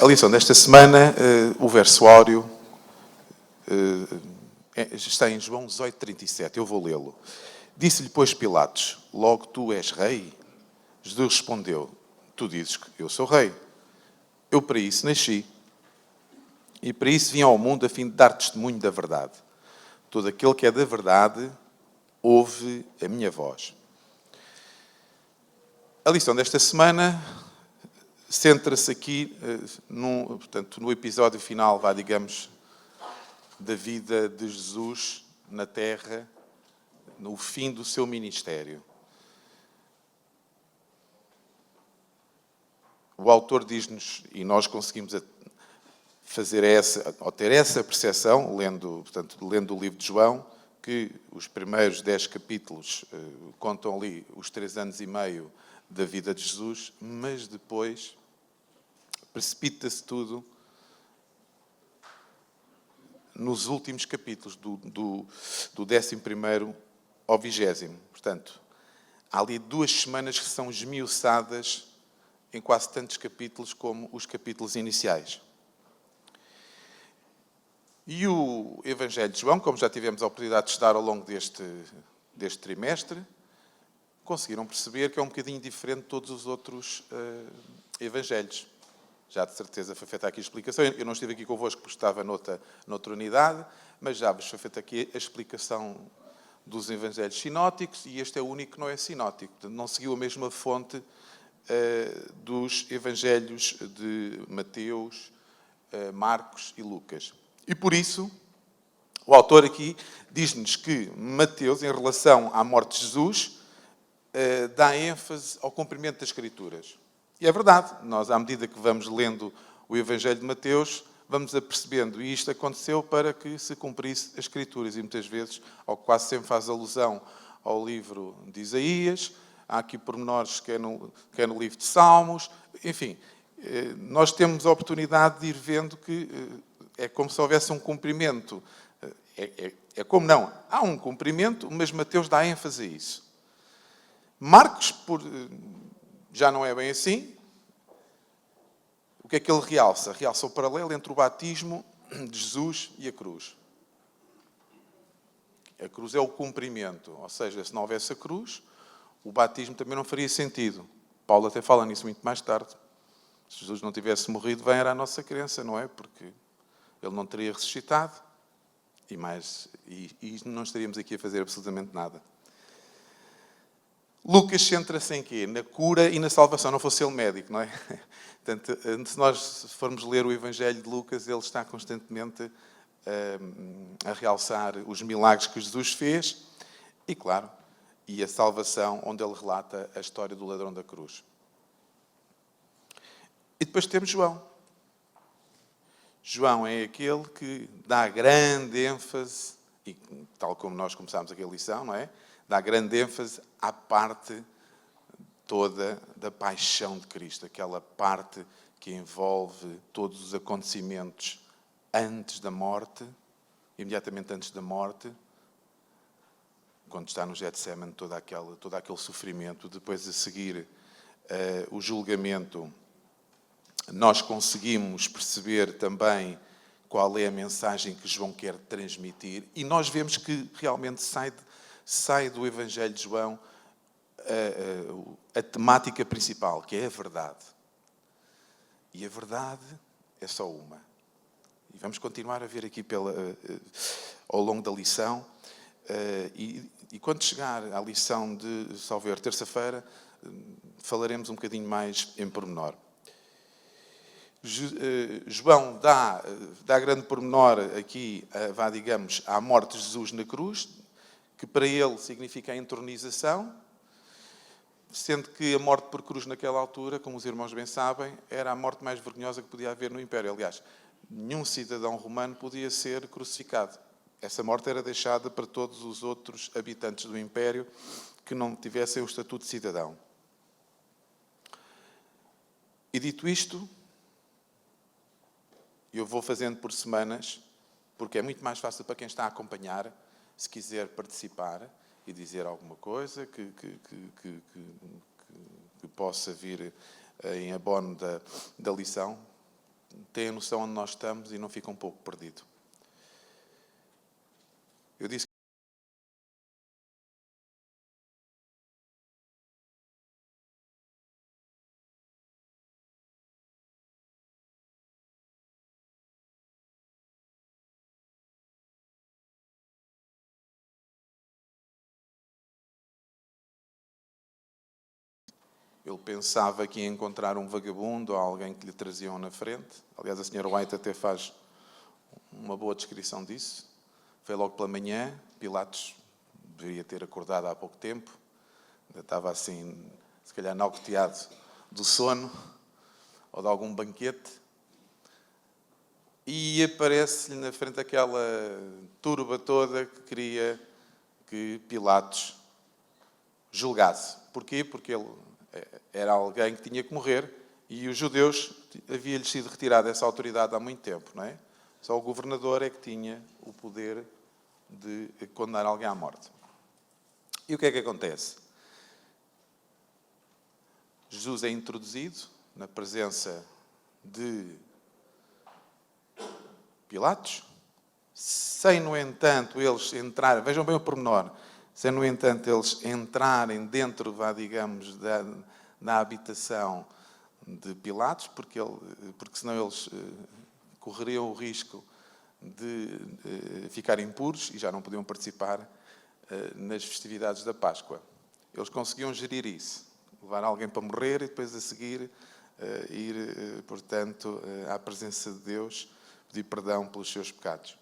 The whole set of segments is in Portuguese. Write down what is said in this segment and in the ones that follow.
A lição desta semana, o verso áureo, está em João 18:37. Eu vou lê-lo. Disse-lhe, pois, Pilatos: logo tu és rei? Jesus respondeu: tu dizes que eu sou rei. Eu para isso nasci. E para isso vim ao mundo a fim de dar testemunho da verdade. Todo aquele que é da verdade ouve a minha voz. A lição desta semana centra-se aqui no episódio final, digamos, da vida de Jesus na Terra, no fim do seu ministério. O autor diz-nos, e nós conseguimos ter essa percepção, lendo o livro de João, que os primeiros 10 capítulos contam ali os 3 anos e meio da vida de Jesus, mas depois precipita-se tudo nos últimos capítulos, do 11º ao 20º. Portanto, há ali 2 semanas que são esmiuçadas em quase tantos capítulos como os capítulos iniciais. E o Evangelho de João, como já tivemos a oportunidade de estudar ao longo deste trimestre, conseguiram perceber que é um bocadinho diferente de todos os outros Evangelhos. Já de certeza foi feita aqui a explicação. Eu não estive aqui convosco porque estava noutra unidade, mas já vos foi feita aqui a explicação dos Evangelhos sinóticos, e este é o único que não é sinótico. Portanto, não seguiu a mesma fonte dos Evangelhos de Mateus, Marcos e Lucas. E por isso, o autor aqui diz-nos que Mateus, em relação à morte de Jesus, dá ênfase ao cumprimento das Escrituras. E é verdade, nós, à medida que vamos lendo o Evangelho de Mateus, vamos apercebendo, e isto aconteceu para que se cumprisse as Escrituras, e muitas vezes, ou quase sempre faz alusão ao livro de Isaías, há aqui pormenores que é no livro de Salmos, enfim, nós temos a oportunidade de ir vendo que é como se houvesse um cumprimento. É como não, há um cumprimento, mas Mateus dá ênfase a isso. Marcos, já não é bem assim. O que é que ele realça? Realça o paralelo entre o batismo de Jesus e a cruz. A cruz é o cumprimento, ou seja, se não houvesse a cruz, o batismo também não faria sentido. Paulo até fala nisso muito mais tarde. Se Jesus não tivesse morrido, bem era a nossa crença, não é? Porque ele não teria ressuscitado e não estaríamos aqui a fazer absolutamente nada. Lucas centra-se em quê? Na cura e na salvação. Não fosse ele médico, não é? Portanto, se nós formos ler o Evangelho de Lucas, ele está constantemente a realçar os milagres que Jesus fez e, claro, e a salvação, onde ele relata a história do ladrão da cruz. E depois temos João. João é aquele que dá grande ênfase, e tal como nós começámos aqui a lição, não é? Dá grande ênfase à parte toda da paixão de Cristo, aquela parte que envolve todos os acontecimentos antes da morte, imediatamente antes da morte, quando está no Getsemane, todo aquele sofrimento, depois a seguir o julgamento. Nós conseguimos perceber também qual é a mensagem que João quer transmitir, e nós vemos que realmente sai do Evangelho de João a temática principal, que é a verdade. E a verdade é só uma. E vamos continuar a ver aqui ao longo da lição. E quando chegar à lição de, salvo erro, terça-feira, falaremos um bocadinho mais em pormenor. João dá grande pormenor aqui, digamos, à morte de Jesus na cruz, que para ele significa a entronização, sendo que a morte por cruz naquela altura, como os irmãos bem sabem, era a morte mais vergonhosa que podia haver no Império. Aliás, nenhum cidadão romano podia ser crucificado. Essa morte era deixada para todos os outros habitantes do Império que não tivessem o estatuto de cidadão. E dito isto, eu vou fazendo por semanas, porque é muito mais fácil para quem está a acompanhar, se quiser participar e dizer alguma coisa que possa vir em abono da lição, têm a noção onde nós estamos e não ficam um pouco perdido. Eu disse ele pensava que ia encontrar um vagabundo ou alguém que lhe traziam na frente. Aliás, a senhora White até faz uma boa descrição disso. Foi logo pela manhã, Pilatos deveria ter acordado há pouco tempo, ainda estava assim, se calhar nalgoteado do sono ou de algum banquete, e aparece-lhe na frente aquela turba toda que queria que Pilatos julgasse. Porquê? Porque ele era alguém que tinha que morrer e os judeus havia-lhes sido retirada essa autoridade há muito tempo, não é? Só o governador é que tinha o poder de condenar alguém à morte. E o que é que acontece? Jesus é introduzido na presença de Pilatos, sem, no entanto, eles entrarem, vejam bem o pormenor, sem, no entanto, eles entrarem dentro, digamos, da habitação de Pilatos, porque senão eles correriam o risco de ficar impuros e já não podiam participar nas festividades da Páscoa. Eles conseguiam gerir isso, levar alguém para morrer e depois a seguir ir, portanto, à presença de Deus, pedir perdão pelos seus pecados.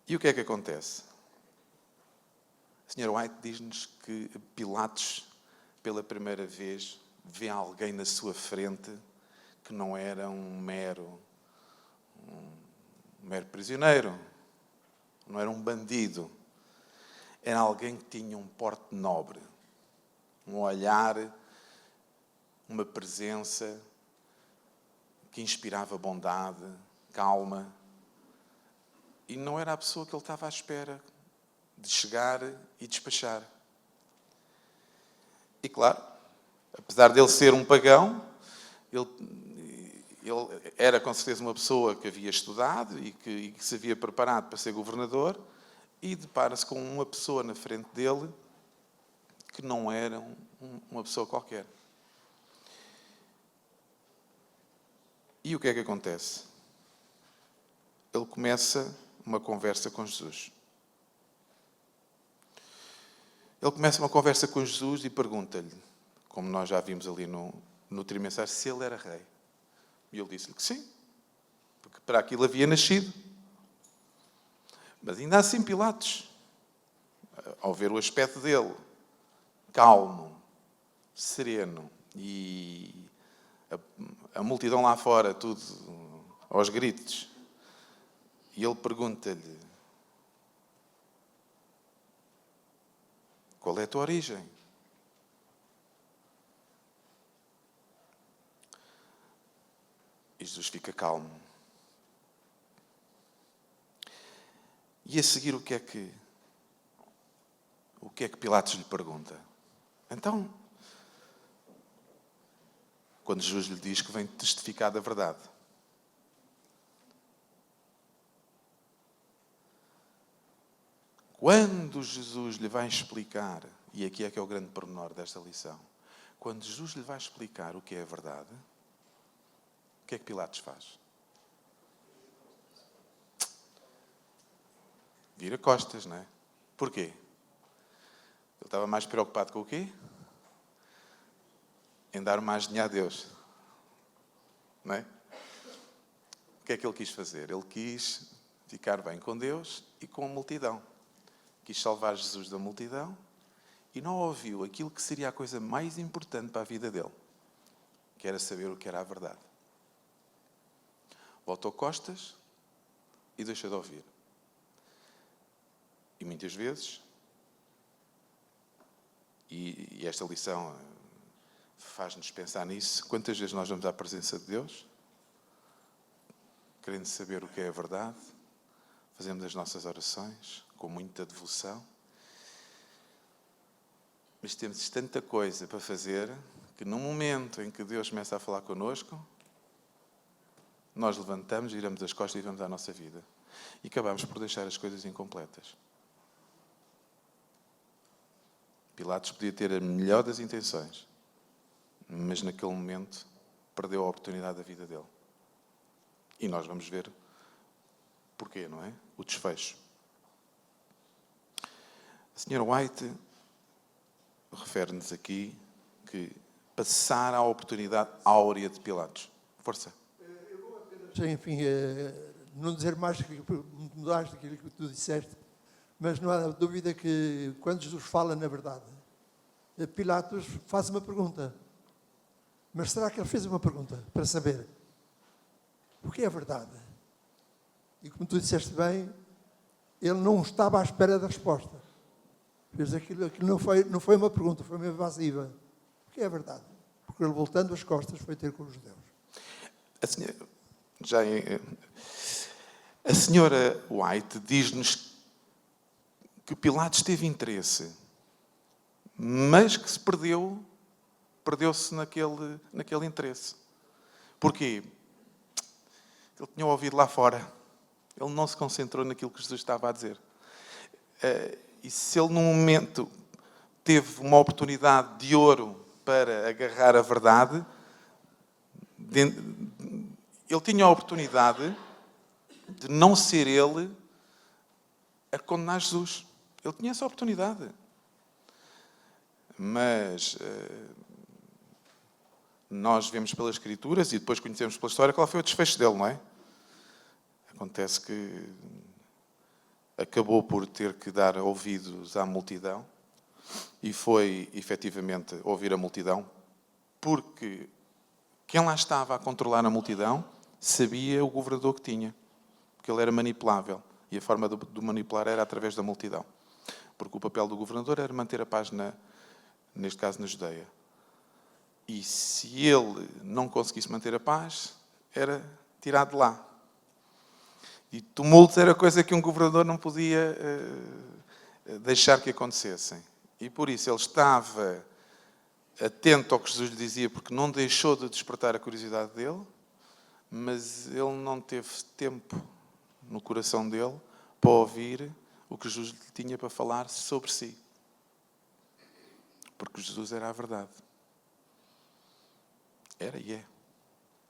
E o que é que acontece? A senhora White diz-nos que Pilatos, pela primeira vez, vê alguém na sua frente que não era um mero prisioneiro, não era um bandido. Era alguém que tinha um porte nobre, um olhar, uma presença que inspirava bondade, calma. E não era a pessoa que ele estava à espera de chegar e despachar. E claro, apesar dele ser um pagão, ele era com certeza uma pessoa que havia estudado e que se havia preparado para ser governador, e depara-se com uma pessoa na frente dele que não era uma pessoa qualquer. E o que é que acontece? Ele começa uma conversa com Jesus. Ele começa uma conversa com Jesus e pergunta-lhe, como nós já vimos ali no trimensagem, se ele era rei. E ele disse-lhe que sim, porque para aquilo havia nascido. Mas ainda assim Pilatos, ao ver o aspecto dele, calmo, sereno, e a multidão lá fora, tudo aos gritos, e ele pergunta-lhe, qual é a tua origem? E Jesus fica calmo. E a seguir o que é que Pilatos lhe pergunta? Então, quando Jesus lhe diz que vem testificar da verdade. Quando Jesus lhe vai explicar, e aqui é que é o grande pormenor desta lição, quando Jesus lhe vai explicar o que é a verdade, o que é que Pilatos faz? Vira costas, não é? Porquê? Ele estava mais preocupado com o quê? Em dar mais dinheiro a Deus. Não é? O que é que ele quis fazer? Ele quis ficar bem com Deus e com a multidão. Quis salvar Jesus da multidão e não ouviu aquilo que seria a coisa mais importante para a vida dele, que era saber o que era a verdade. Voltou costas e deixou de ouvir. E muitas vezes, e esta lição faz-nos pensar nisso, quantas vezes nós vamos à presença de Deus, querendo saber o que é a verdade, fazemos as nossas orações com muita devoção, mas temos tanta coisa para fazer que no momento em que Deus começa a falar connosco, nós levantamos, viramos as costas e vamos à nossa vida. E acabamos por deixar as coisas incompletas. Pilatos podia ter a melhor das intenções, mas naquele momento perdeu a oportunidade da vida dele. E nós vamos ver porquê, não é? O desfecho. A senhora White refere-nos aqui que passar a oportunidade áurea de Pilatos. Força. Eu vou apenas, enfim, não dizer mais mudaste daquilo que tu disseste, mas não há dúvida que quando Jesus fala na verdade, Pilatos faz uma pergunta. Mas será que ele fez uma pergunta para saber o que é a verdade? E como tu disseste bem, ele não estava à espera da resposta. Fez aquilo não foi uma pergunta, foi uma evasiva. O que é a verdade? Porque ele, voltando as costas, foi ter com os judeus. A senhora White diz-nos que Pilatos teve interesse, mas que se perdeu-se naquele interesse. Porquê? Ele tinha ouvido lá fora. Ele não se concentrou naquilo que Jesus estava a dizer. E se ele, num momento, teve uma oportunidade de ouro para agarrar a verdade, ele tinha a oportunidade de não ser ele a condenar Jesus. Ele tinha essa oportunidade. Mas nós vemos pelas Escrituras e depois conhecemos pela história qual foi o desfecho dele, não é? Acontece que acabou por ter que dar ouvidos à multidão e foi, efetivamente, ouvir a multidão, porque quem lá estava a controlar a multidão sabia o governador que tinha, porque ele era manipulável e a forma de manipular era através da multidão, porque o papel do governador era manter a paz, neste caso, na Judeia. E se ele não conseguisse manter a paz, era tirado de lá. E tumultos era coisa que um governador não podia deixar que acontecessem. E por isso ele estava atento ao que Jesus lhe dizia, porque não deixou de despertar a curiosidade dele, mas ele não teve tempo no coração dele para ouvir o que Jesus lhe tinha para falar sobre si. Porque Jesus era a verdade. Era e é.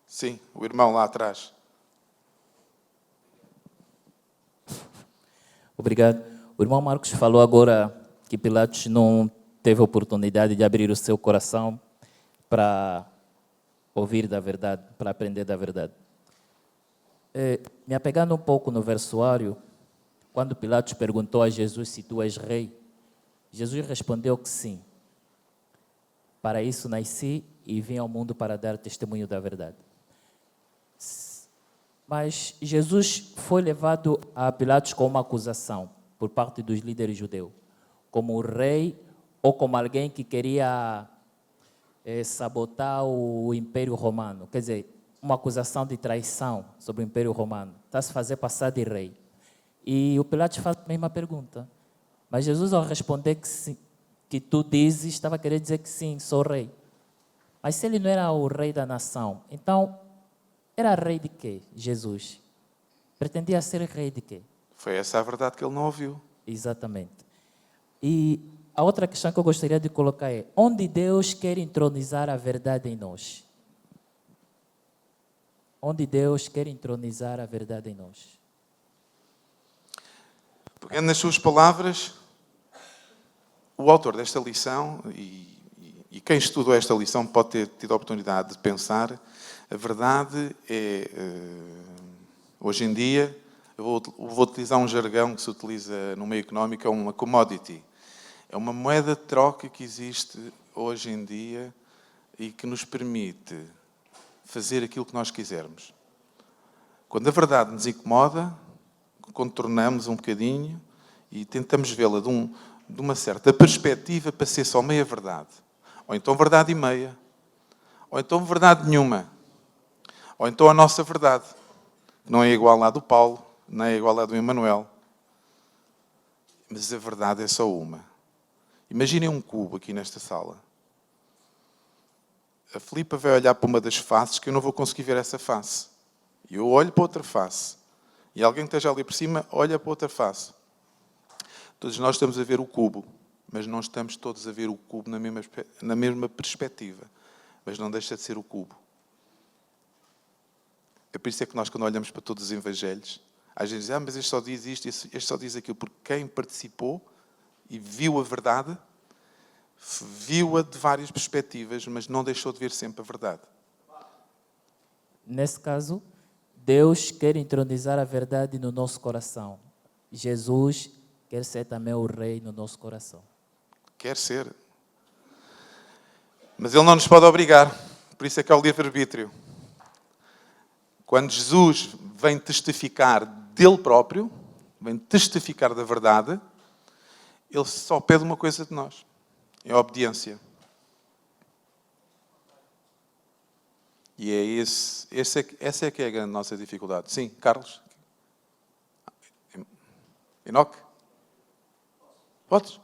Sim, o irmão lá atrás. Obrigado. O irmão Marcos falou agora que Pilatos não teve a oportunidade de abrir o seu coração para ouvir da verdade, para aprender da verdade. Me apegando um pouco no versuário, quando Pilatos perguntou a Jesus se tu és rei, Jesus respondeu que sim. Para isso nasci e vim ao mundo para dar testemunho da verdade. Mas Jesus foi levado a Pilatos com uma acusação por parte dos líderes judeus, como o rei ou como alguém que queria sabotar o Império Romano. Quer dizer, uma acusação de traição sobre o Império Romano. Está a se fazer passar de rei. E o Pilatos faz a mesma pergunta. Mas Jesus, ao responder que, sim, que tu dizes, estava a querer dizer que sim, sou rei. Mas se ele não era o rei da nação, então era rei de quê, Jesus? Pretendia ser rei de quê? Foi essa a verdade que ele não ouviu. Exatamente. E a outra questão que eu gostaria de colocar é: onde Deus quer entronizar a verdade em nós? Onde Deus quer entronizar a verdade em nós? Pegando nas suas palavras, o autor desta lição, e quem estudou esta lição pode ter tido a oportunidade de pensar, a verdade é, hoje em dia, eu vou utilizar um jargão que se utiliza no meio económico, é uma commodity. É uma moeda de troca que existe hoje em dia e que nos permite fazer aquilo que nós quisermos. Quando a verdade nos incomoda, contornamos um bocadinho e tentamos vê-la de uma certa perspectiva para ser só meia verdade. Ou então verdade e meia. Ou então verdade nenhuma. Ou então a nossa verdade, que não é igual à do Paulo, não é igual à do Emanuel. Mas a verdade é só uma. Imaginem um cubo aqui nesta sala. a Filipa vai olhar para uma das faces que eu não vou conseguir ver essa face. E eu olho para outra face. E alguém que esteja ali por cima olha para outra face. Todos nós estamos a ver o cubo, mas não estamos todos a ver o cubo na mesma perspectiva. Mas não deixa de ser o cubo. É por isso é que nós, quando olhamos para todos os evangelhos, às vezes dizemos, mas este só diz isto, este só diz aquilo, porque quem participou e viu a verdade, viu-a de várias perspectivas, mas não deixou de ver sempre a verdade. Nesse caso, Deus quer entronizar a verdade no nosso coração. Jesus quer ser também o Rei no nosso coração. Quer ser. Mas Ele não nos pode obrigar. Por isso é que é o livre-arbítrio. Quando Jesus vem testificar dele próprio, vem testificar da verdade, Ele só pede uma coisa de nós. É a obediência. E é essa é que é a grande nossa dificuldade. Sim, Carlos? Enoque? Podes?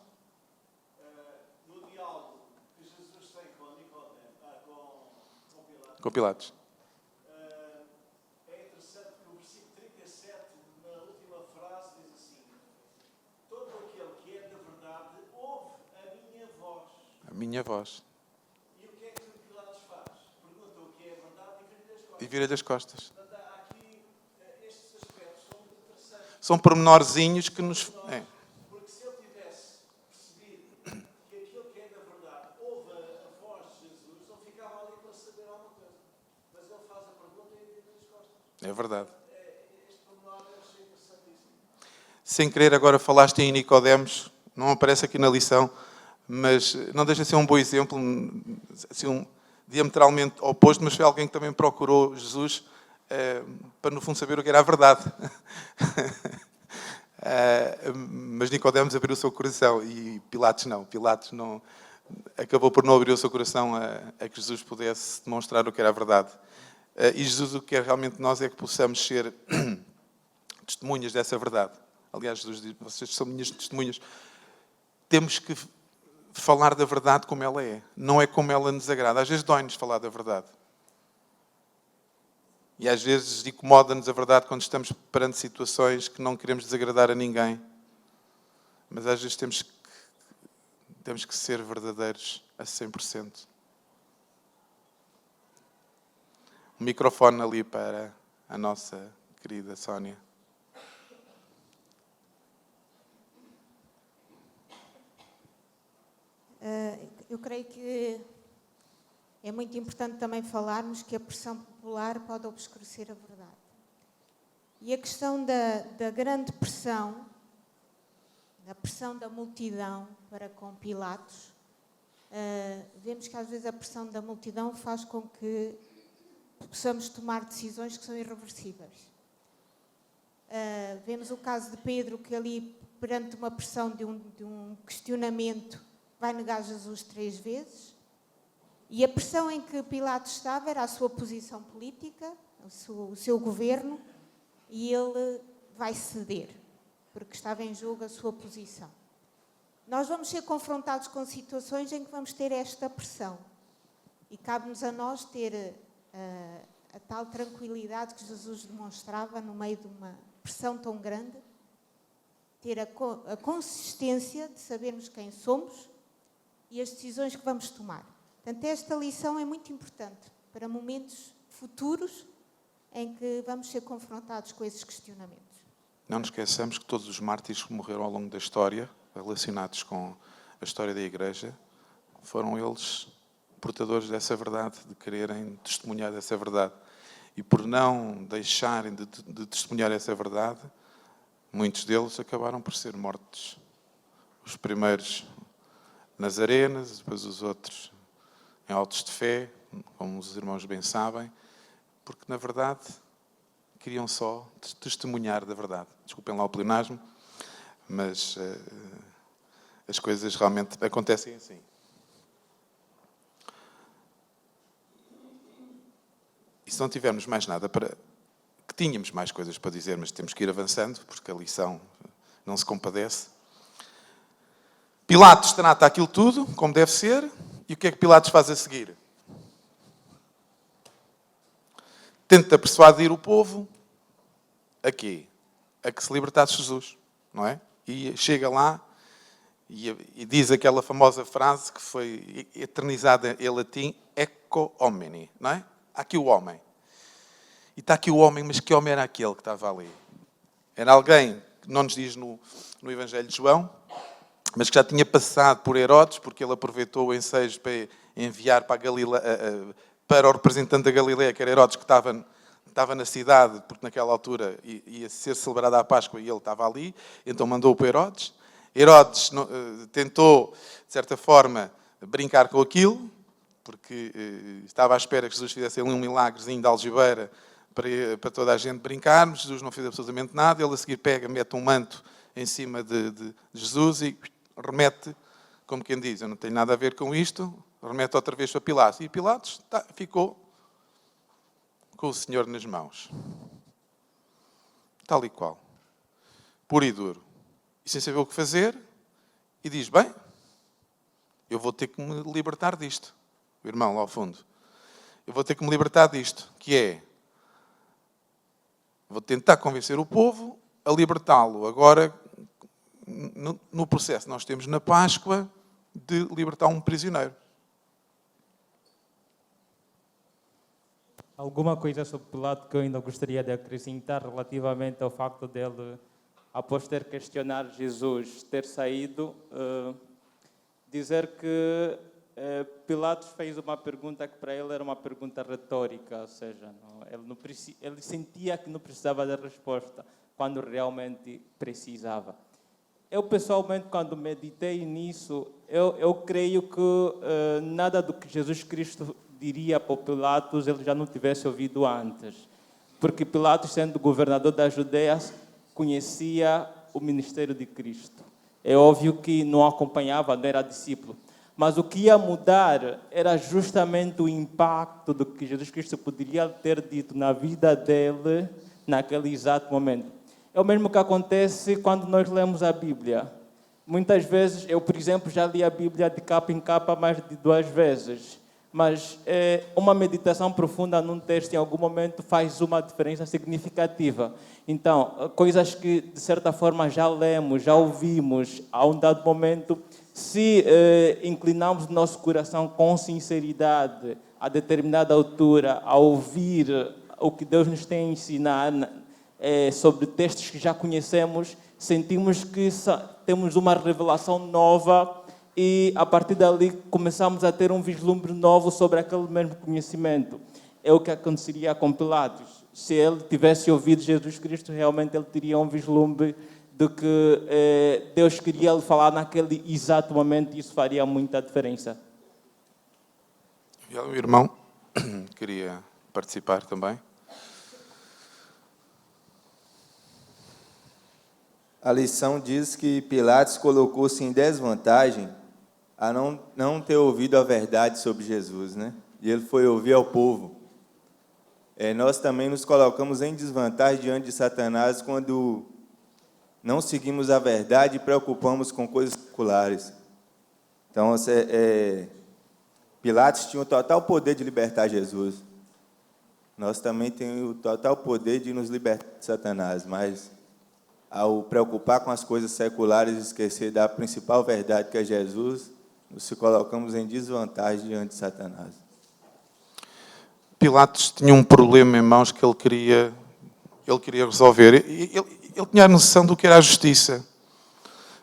No diálogo que Jesus tem com Nicodemo, Com Pilatos. é interessante que o versículo 37, na última frase, diz assim: todo aquele que é da verdade ouve a minha voz. A minha voz. E o que é que Pilatos faz? Pergunta o que é a verdade E vira-lhe as costas. Portanto, há aqui estes aspectos são muito interessantes. São pormenorzinhos que nos... Porque se ele tivesse percebido que aquilo que é da verdade ouve a voz de Jesus, não ficava ali para saber alguma coisa. Mas ele faz a pergunta e vira as costas. É verdade. Este pormenor eu achei interessantíssimo. Sem querer, agora falaste em Nicodemos, não aparece aqui na lição, mas não deixa de ser um bom exemplo, assim, diametralmente oposto, mas foi alguém que também procurou Jesus para, no fundo, saber o que era a verdade. Mas Nicodemos abriu o seu coração e Pilatos não. Pilatos não, acabou por não abrir o seu coração a que Jesus pudesse demonstrar o que era a verdade. E Jesus o que quer realmente de nós é que possamos ser testemunhas dessa verdade. Aliás, Jesus diz, vocês são minhas testemunhas. Temos que falar da verdade como ela é. Não é como ela nos agrada. Às vezes dói-nos falar da verdade. E às vezes incomoda-nos a verdade quando estamos perante situações que não queremos desagradar a ninguém. Mas às vezes temos que ser verdadeiros a 100%. Um microfone ali para a nossa querida Sónia. Eu creio que é muito importante também falarmos que a pressão popular pode obscurecer a verdade. E a questão da grande pressão, da pressão da multidão para com Pilatos, vemos que às vezes a pressão da multidão faz com que possamos tomar decisões que são irreversíveis. Vemos o caso de Pedro, que ali, perante uma pressão de um questionamento, vai negar Jesus 3 vezes. E a pressão em que Pilatos estava era a sua posição política, o seu governo, e ele vai ceder, porque estava em jogo a sua posição. Nós vamos ser confrontados com situações em que vamos ter esta pressão. E cabe-nos a nós ter a tal tranquilidade que Jesus demonstrava no meio de uma pressão tão grande, ter a consistência de sabermos quem somos e as decisões que vamos tomar. Portanto, esta lição é muito importante para momentos futuros em que vamos ser confrontados com esses questionamentos. Não nos esqueçamos que todos os mártires que morreram ao longo da história, relacionados com a história da Igreja, foram eles portadores dessa verdade, de quererem testemunhar dessa verdade. E por não deixarem de testemunhar essa verdade, muitos deles acabaram por ser mortos. Os primeiros nas arenas, depois os outros em autos de fé, como os irmãos bem sabem, porque, na verdade, queriam só testemunhar da verdade. Desculpem lá o pleonasmo, mas as coisas realmente acontecem assim. E se não tivermos mais nada para... que tínhamos mais coisas para dizer, mas temos que ir avançando, porque a lição não se compadece. Pilatos trata aquilo tudo, como deve ser, e o que é que Pilatos faz a seguir? tenta persuadir o povo a quê? A que se libertasse Jesus, não é? E chega lá e diz aquela famosa frase que foi eternizada em latim, ecce homini, não é? Há aqui o homem. E está aqui o homem, mas que homem era aquele que estava ali? Era alguém que não nos diz no Evangelho de João, mas que já tinha passado por Herodes, porque ele aproveitou o ensejo para enviar para o representante da Galileia, que era Herodes, que estava na cidade, porque naquela altura ia ser celebrada a Páscoa e ele estava ali, então mandou para Herodes. Herodes tentou, de certa forma, brincar com aquilo, porque estava à espera que Jesus fizesse ali um milagrezinho de algibeira para toda a gente brincar. Jesus não fez absolutamente nada. Ele a seguir mete um manto em cima de Jesus e remete, como quem diz, eu não tenho nada a ver com isto, remete outra vez para Pilatos. E Pilatos ficou com o Senhor nas mãos. Tal e qual. Puro e duro. E sem saber o que fazer, e diz, bem, eu vou ter que me libertar disto. O irmão lá ao fundo. Eu vou ter que me libertar disto, que é, vou tentar convencer o povo a libertá-lo. Agora, no processo nós temos na Páscoa de libertar um prisioneiro. Alguma coisa sobre Pilato que eu ainda gostaria de acrescentar relativamente ao facto dele, após ter questionado Jesus, ter saído, dizer que Pilatos fez uma pergunta que para ele era uma pergunta retórica, ou seja, ele sentia que não precisava da resposta, quando realmente precisava. Eu, pessoalmente, quando meditei nisso, eu creio que nada do que Jesus Cristo diria para Pilatos ele já não tivesse ouvido antes. Porque Pilatos, sendo governador da Judeia, conhecia o ministério de Cristo. É óbvio que não acompanhava, não era discípulo. Mas o que ia mudar era justamente o impacto do que Jesus Cristo poderia ter dito na vida dele naquele exato momento. É o mesmo que acontece quando nós lemos a Bíblia. Muitas vezes, eu, por exemplo, já li a Bíblia de capa em capa mais de 2 vezes. Mas uma meditação profunda num texto, em algum momento, faz uma diferença significativa. Então, coisas que, de certa forma, já lemos, já ouvimos, a um dado momento, se inclinarmos nosso coração com sinceridade a determinada altura, a ouvir o que Deus nos tem a ensinar sobre textos que já conhecemos, sentimos que temos uma revelação nova e, a partir dali, começamos a ter um vislumbre novo sobre aquele mesmo conhecimento. É o que aconteceria com Pilatos. Se ele tivesse ouvido Jesus Cristo, realmente ele teria um vislumbre do que Deus queria lhe falar naquele exato momento, e isso faria muita diferença. O irmão queria participar também. A lição diz que Pilatos colocou-se em desvantagem a não ter ouvido a verdade sobre Jesus, né? E ele foi ouvir ao povo. Nós também nos colocamos em desvantagem diante de Satanás quando não seguimos a verdade e preocupamos com coisas seculares. Então, Pilatos tinha o total poder de libertar Jesus. Nós também temos o total poder de nos libertar de Satanás, mas ao preocupar com as coisas seculares e esquecer da principal verdade, que é Jesus, nos colocamos em desvantagem diante de Satanás. Pilatos tinha um problema em mãos que ele queria resolver. Ele tinha a noção do que era a justiça.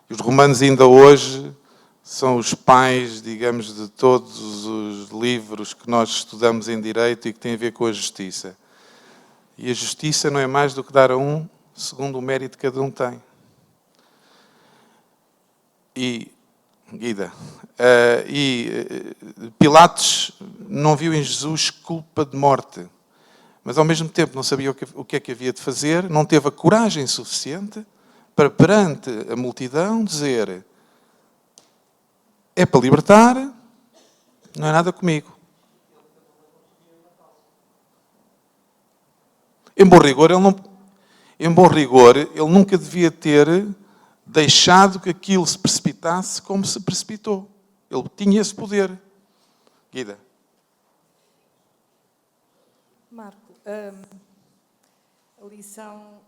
E os romanos ainda hoje são os pais, digamos, de todos os livros que nós estudamos em direito e que têm a ver com a justiça. E a justiça não é mais do que dar a um segundo o mérito que cada um tem. Pilatos não viu em Jesus culpa de morte, mas ao mesmo tempo não sabia o que é que havia de fazer, não teve a coragem suficiente para, perante a multidão, dizer: é para libertar, não é nada comigo. Em bom rigor, ele nunca devia ter deixado que aquilo se precipitasse como se precipitou. Ele tinha esse poder. Guida. Marco, a lição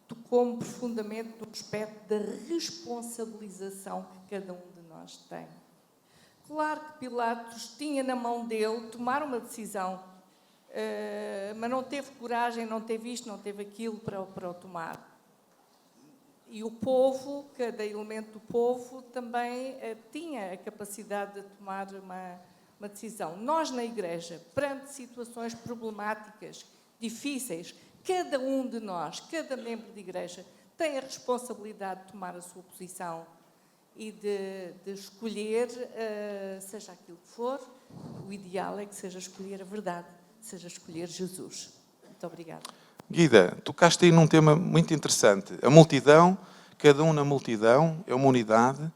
tocou-me profundamente no aspecto da responsabilização que cada um de nós tem. Claro que Pilatos tinha na mão dele tomar uma decisão, mas não teve coragem, não teve isto, não teve aquilo para o tomar. E o povo, cada elemento do povo, também tinha a capacidade de tomar uma decisão. Nós, na Igreja, perante situações problemáticas, difíceis, cada um de nós, cada membro de Igreja, tem a responsabilidade de tomar a sua posição e de escolher, seja aquilo que for. O ideal é que seja escolher a verdade, seja escolher Jesus. Muito obrigada. Guida, tocaste aí num tema muito interessante. A multidão, cada um na multidão, é uma unidade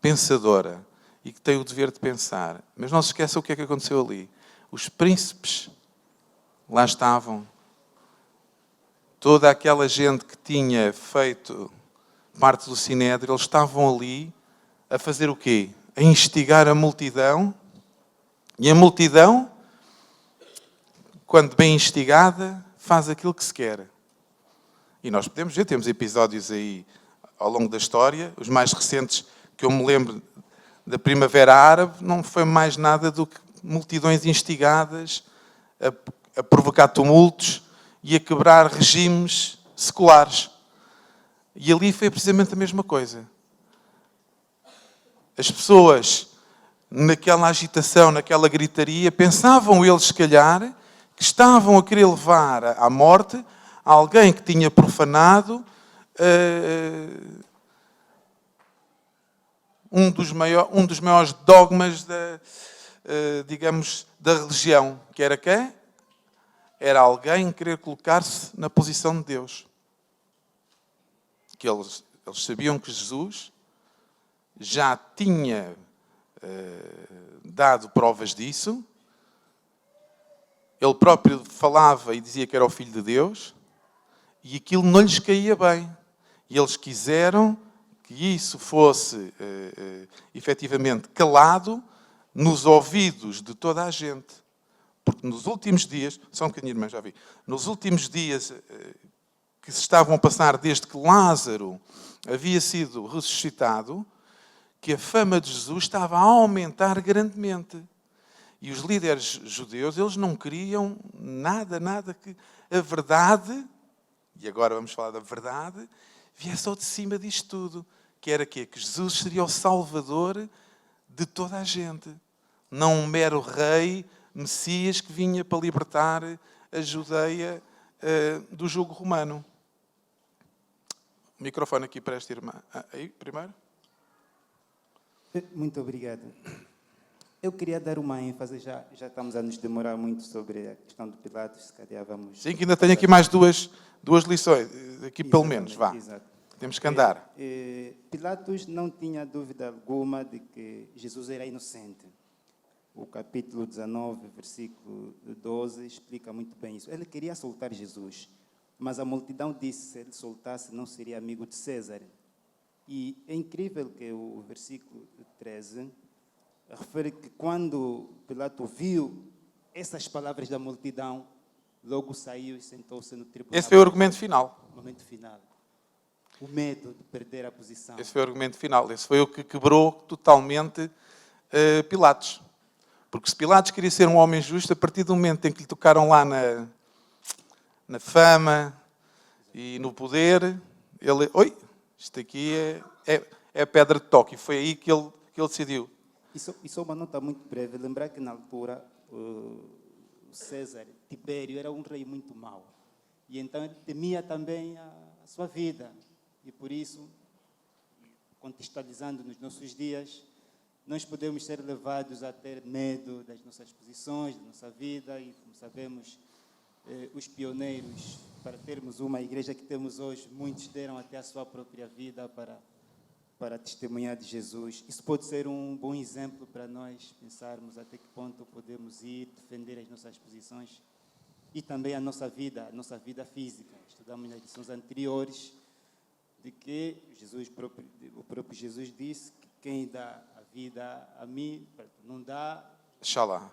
pensadora e que tem o dever de pensar. Mas não se esqueça o que é que aconteceu ali. Os príncipes lá estavam. Toda aquela gente que tinha feito parte do Sinédrio, eles estavam ali a fazer o quê? A instigar a multidão. E a multidão, quando bem instigada, faz aquilo que se quer. E nós podemos ver, temos episódios aí ao longo da história. Os mais recentes que eu me lembro da Primavera Árabe não foi mais nada do que multidões instigadas a provocar tumultos e a quebrar regimes seculares. E ali foi precisamente a mesma coisa. As pessoas, naquela agitação, naquela gritaria, pensavam eles, se calhar, que estavam a querer levar à morte alguém que tinha profanado um dos maiores dogmas da religião, que era quem? Era alguém querer colocar-se na posição de Deus. Que eles sabiam que Jesus já tinha dado provas disso. Ele próprio falava e dizia que era o Filho de Deus, e aquilo não lhes caía bem. E eles quiseram que isso fosse efetivamente calado nos ouvidos de toda a gente. Porque nos últimos dias, só um bocadinho, irmã, já vi, nos últimos dias que se estavam a passar desde que Lázaro havia sido ressuscitado, que a fama de Jesus estava a aumentar grandemente. E os líderes judeus, eles não queriam nada que a verdade, e agora vamos falar da verdade, viesse ao de cima disto tudo. Que era quê? Que Jesus seria o Salvador de toda a gente. Não um mero rei, Messias, que vinha para libertar a Judeia do jugo romano. O microfone aqui para esta irmã. Aí, primeiro. Muito obrigado. Eu queria dar uma ênfase, já estamos a nos demorar muito sobre a questão do Pilatos, se calhar vamos... Sim, que ainda tenho aqui mais duas lições, aqui pelo menos, vá. Exato. Temos que andar. Pilatos não tinha dúvida alguma de que Jesus era inocente. O capítulo 19, versículo 12, explica muito bem isso. Ele queria soltar Jesus, mas a multidão disse que se ele soltasse não seria amigo de César. E é incrível que o versículo 13 refere que quando Pilato viu essas palavras da multidão, logo saiu e sentou-se no tribunal. Esse foi o argumento final. O momento final. O medo de perder a posição. Esse foi o argumento final. Esse foi o que quebrou totalmente Pilatos. Porque se Pilatos queria ser um homem justo, a partir do momento em que lhe tocaram lá na fama e no poder, ele... Oi, isto aqui é a pedra de toque. E foi aí que ele decidiu. E só uma nota muito breve. Lembrar que na altura o César, Tibério, era um rei muito mau. E então ele temia também a sua vida. E por isso, contextualizando nos nossos dias, nós podemos ser levados a ter medo das nossas posições, da nossa vida. E como sabemos, os pioneiros, para termos uma igreja que temos hoje, muitos deram até a sua própria vida para testemunhar de Jesus. Isso pode ser um bom exemplo para nós pensarmos até que ponto podemos ir defender as nossas posições e também a nossa vida física. Estudamos nas lições anteriores de que o próprio Jesus disse que quem dá a vida a mim, não dá... Xalá.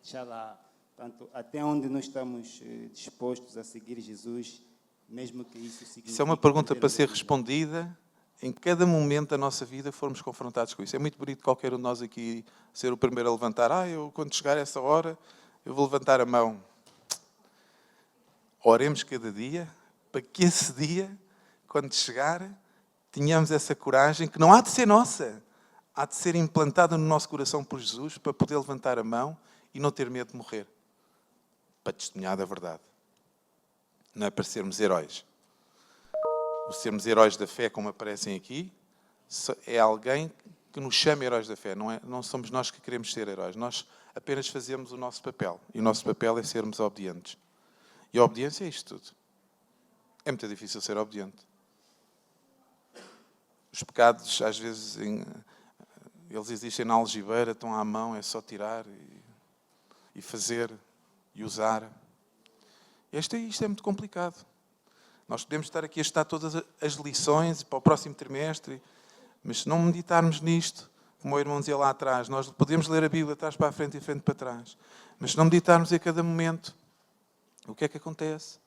Xalá. Portanto, até onde nós estamos dispostos a seguir Jesus, mesmo que isso signifique... Isso é uma pergunta para perdermos ser a vida. respondida em cada momento da nossa vida formos confrontados com isso. É muito bonito qualquer um de nós aqui ser o primeiro a levantar. Eu, quando chegar a essa hora, eu vou levantar a mão. Oremos cada dia para que esse dia, quando chegar, tenhamos essa coragem que não há de ser nossa, há de ser implantada no nosso coração por Jesus para poder levantar a mão e não ter medo de morrer. Para testemunhar da verdade. Não é para sermos heróis. O sermos heróis da fé, como aparecem aqui, é alguém que nos chama heróis da fé. Não somos nós que queremos ser heróis. Nós apenas fazemos o nosso papel. E o nosso papel é sermos obedientes. E a obediência é isto tudo. É muito difícil ser obediente. Os pecados, às vezes, eles existem na algibeira, estão à mão, é só tirar e fazer e usar. Isto é muito complicado. Nós podemos estar aqui a estudar todas as lições para o próximo trimestre, mas se não meditarmos nisto, como o irmão dizia lá atrás, nós podemos ler a Bíblia atrás para a frente e frente para trás, mas se não meditarmos a cada momento, o que é que acontece?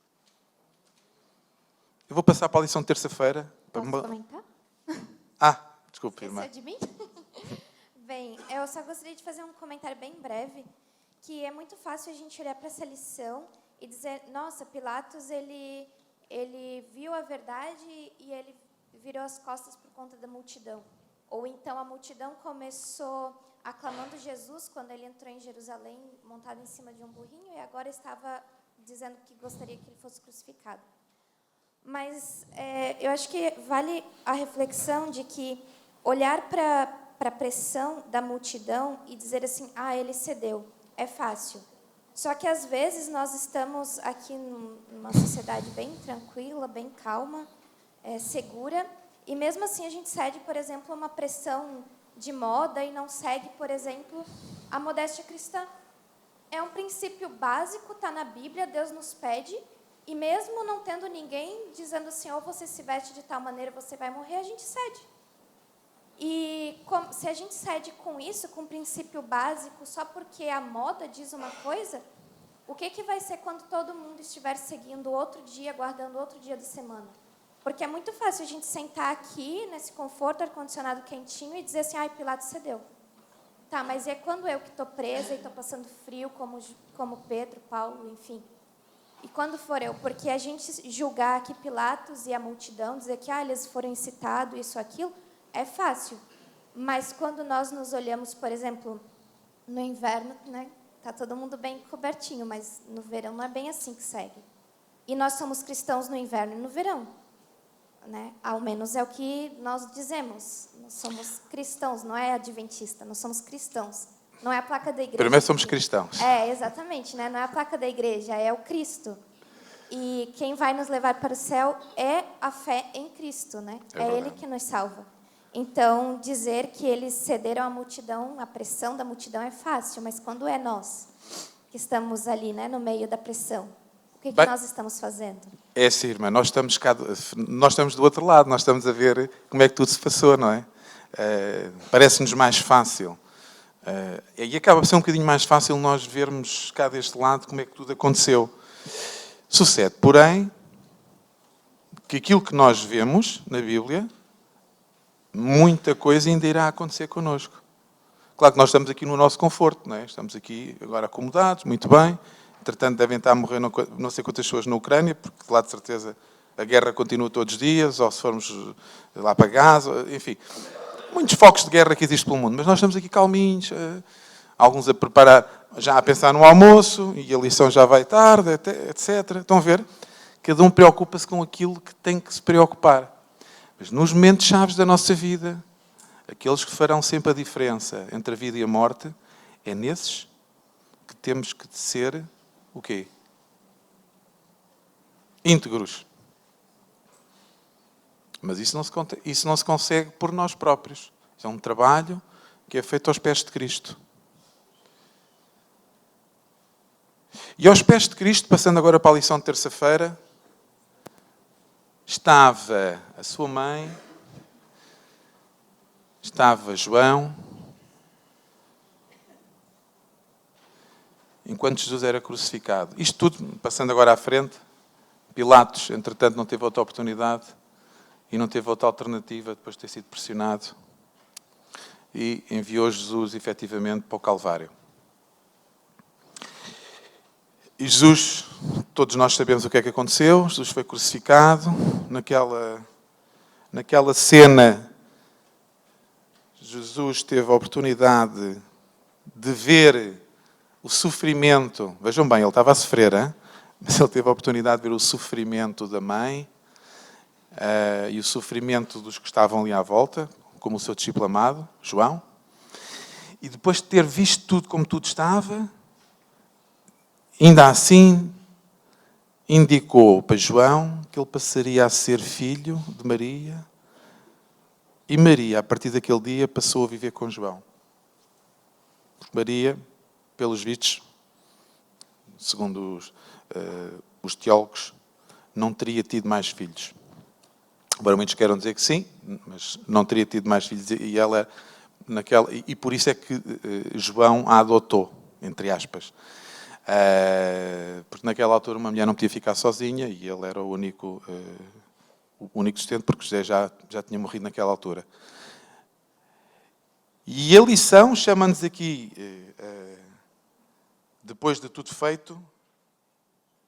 Eu vou passar para a lição de terça-feira. Posso comentar? Desculpe, irmã. Esqueceu de mim? Bem, eu só gostaria de fazer um comentário bem breve, que é muito fácil a gente olhar para essa lição e dizer, nossa, Pilatos, ele viu a verdade e ele virou as costas por conta da multidão. Ou então a multidão começou aclamando Jesus quando ele entrou em Jerusalém montado em cima de um burrinho e agora estava dizendo que gostaria que ele fosse crucificado. Mas eu acho que vale a reflexão de que olhar para a pressão da multidão e dizer assim, ele cedeu, é fácil. Só que, às vezes, nós estamos aqui numa sociedade bem tranquila, bem calma, segura, e mesmo assim a gente cede, por exemplo, a uma pressão de moda e não segue, por exemplo, a modéstia cristã. É um princípio básico, está na Bíblia, Deus nos pede, e mesmo não tendo ninguém dizendo assim, ou você se veste de tal maneira, você vai morrer, a gente cede. E se a gente cede com isso, com um princípio básico, só porque a moda diz uma coisa, o que vai ser quando todo mundo estiver seguindo outro dia, guardando outro dia da semana? Porque é muito fácil a gente sentar aqui, nesse conforto, ar-condicionado quentinho, e dizer assim, Pilatos cedeu. Tá, mas é quando eu que estou presa e estou passando frio, como Pedro, Paulo, enfim. E quando for eu? Porque a gente julgar aqui Pilatos e a multidão, dizer que eles foram incitados, isso, aquilo, é fácil, mas quando nós nos olhamos, por exemplo, no inverno, né, tá todo mundo bem cobertinho, mas no verão não é bem assim que segue. E nós somos cristãos no inverno e no verão, né? Ao menos é o que nós dizemos. Nós somos cristãos, não é adventista, nós somos cristãos. Não é a placa da igreja. Primeiro somos cristãos. Exatamente, né? Não é a placa da igreja, é o Cristo. E quem vai nos levar para o céu é a fé em Cristo, né? É Ele que nos salva. Então, dizer que eles cederam à multidão, à pressão da multidão é fácil, mas quando é nós que estamos ali, né, no meio da pressão, o que nós estamos fazendo? É assim, irmã, nós estamos do outro lado, nós estamos a ver como é que tudo se passou, não é? Parece-nos mais fácil. E acaba por ser um bocadinho mais fácil nós vermos cá deste lado como é que tudo aconteceu. Sucede, porém, que aquilo que nós vemos na Bíblia, muita coisa ainda irá acontecer connosco. Claro que nós estamos aqui no nosso conforto, não é? Estamos aqui agora acomodados, muito bem. Entretanto, devem estar a morrer não sei quantas pessoas na Ucrânia, porque lá de certeza a guerra continua todos os dias, ou se formos lá para Gaza, enfim. Muitos focos de guerra que existem pelo mundo, mas nós estamos aqui calminhos, alguns a preparar, já a pensar no almoço, e a lição já vai tarde, etc. Estão a ver? Cada um preocupa-se com aquilo que tem que se preocupar. Mas nos momentos chaves da nossa vida, aqueles que farão sempre a diferença entre a vida e a morte, é nesses que temos que ser o quê? Íntegros. Mas isso não se consegue por nós próprios. Isso é um trabalho que é feito aos pés de Cristo. E aos pés de Cristo, passando agora para a lição de terça-feira, estava a sua mãe, estava João, enquanto Jesus era crucificado. Isto tudo, passando agora à frente, Pilatos, entretanto, não teve outra oportunidade e não teve outra alternativa depois de ter sido pressionado e enviou Jesus, efetivamente, para o Calvário. E Jesus, todos nós sabemos o que é que aconteceu. Jesus foi crucificado. Naquela cena, Jesus teve a oportunidade de ver o sofrimento. Vejam bem, ele estava a sofrer, hein? Mas ele teve a oportunidade de ver o sofrimento da mãe e o sofrimento dos que estavam ali à volta, como o seu discípulo amado, João. E depois de ter visto tudo como tudo estava, ainda assim indicou para João que ele passaria a ser filho de Maria. E Maria, a partir daquele dia, passou a viver com João. Porque Maria, pelos vistos, segundo os teólogos, não teria tido mais filhos. Embora muitos queiram dizer que sim, mas não teria tido mais filhos. E ela, e por isso é que João a adotou, entre aspas. Porque naquela altura uma mulher não podia ficar sozinha e ele era o único sustento, porque José já tinha morrido naquela altura. E a lição chama-nos aqui, depois de tudo feito,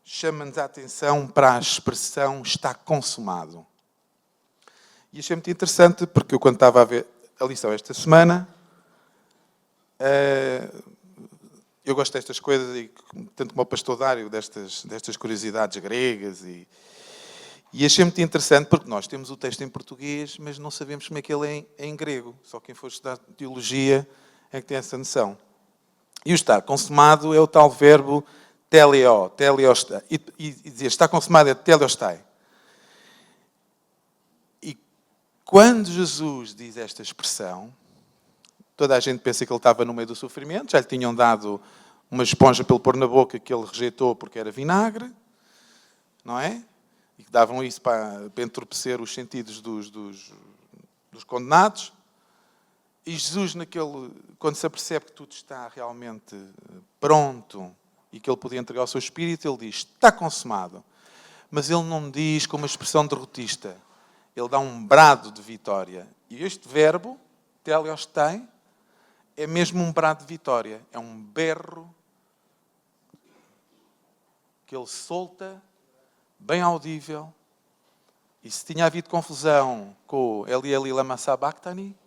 chama-nos a atenção para a expressão está consumado. E achei muito interessante, porque eu quando estava a ver a lição esta semana, eu gosto destas coisas, e tanto como o pastor Dário, destas curiosidades gregas, e achei muito interessante, porque nós temos o texto em português, mas não sabemos como é que ele é em grego. Só quem for estudar teologia é que tem essa noção. E o estar consumado é o tal verbo teleostai. E dizer está consumado é teleostai. E quando Jesus diz esta expressão, toda a gente pensa que ele estava no meio do sofrimento, já lhe tinham dado uma esponja para ele pôr na boca que ele rejeitou porque era vinagre, não é? E que davam isso para entorpecer os sentidos dos condenados. E Jesus, quando se apercebe que tudo está realmente pronto e que ele podia entregar o seu espírito, ele diz, está consumado. Mas ele não diz com uma expressão derrotista. Ele dá um brado de vitória. E este verbo, teleostai, é mesmo um brado de vitória. É um berro que ele solta, bem audível. E se tinha havido confusão com Eli Eli lama sabachthani,